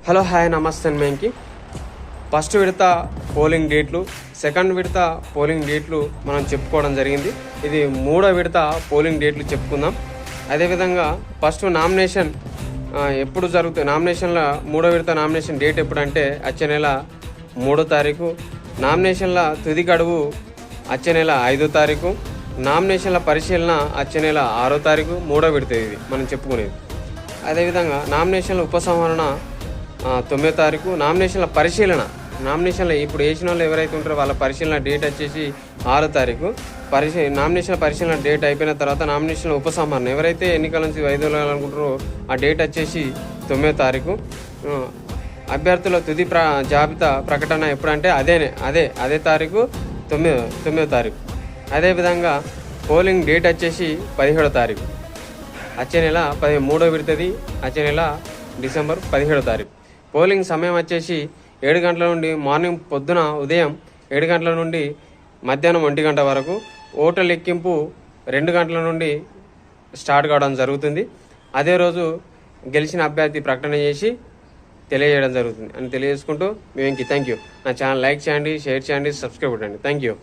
Hello hi నమస్తే మేంకి first విడత polling డేట్లు, సెకండ్ విడత పోలింగ్ డేట్లు మనం చెప్పుకోవడం జరిగింది. ఇది మూడో విడత పోలింగ్ డేట్లు చెప్పుకుందాం. అదేవిధంగా ఫస్ట్ నామినేషన్ ఎప్పుడు జరుగుతుంది, నామినేషన్ల మూడో విడత నామినేషన్ డేట్ ఎప్పుడంటే వచ్చే నెల 3వ తారీఖు, నామినేషన్ల తుది గడువు వచ్చే నెల 5వ తారీఖు, నామినేషన్ల పరిశీలన వచ్చే నెల 6వ తారీఖు. మూడో విడత ఇది మనం చెప్పుకునేది. అదేవిధంగా నామినేషన్ల ఉపసంహరణ 9వ తారీఖు, నామినేషన్ల నామినేషన్లు ఇప్పుడు వేసిన వాళ్ళు ఎవరైతే ఉంటారో వాళ్ళ పరిశీలన డేట్ వచ్చేసి 6వ తారీఖు. నామినేషన్ల పరిశీలన డేట్ అయిపోయిన తర్వాత నామినేషన్ల ఉపసంహరణ ఎవరైతే ఎన్నికల నుంచి వైదొలగాలనుకుంటారో ఆ డేట్ వచ్చేసి 9వ తారీఖు. అభ్యర్థుల తుది జాబితా ప్రకటన ఎప్పుడంటే అదే తారీఖు 9వ తారీఖు. అదేవిధంగా పోలింగ్ డేట్ వచ్చేసి 17వ తారీఖు. వచ్చే నెల 13వ విడతది వచ్చే నెల డిసెంబర్ 17వ తారీఖు. పోలింగ్ సమయం వచ్చేసి 7 గంటల నుండి ఉదయం 7 గంటల నుండి మధ్యాహ్నం 1 గంట వరకు. ఓట్ల లెక్కింపు 2 గంటల నుండి స్టార్ట్ కావడం జరుగుతుంది. అదే రోజు గెలిచిన అభ్యర్థి ప్రకటన చేసి తెలియజేయడం జరుగుతుంది అని తెలియజేసుకుంటూ మేము థ్యాంక్ యూ. నా ఛానల్ లైక్ చేయండి, షేర్ చేయండి, సబ్స్క్రైబ్ చేయండి. Thank you.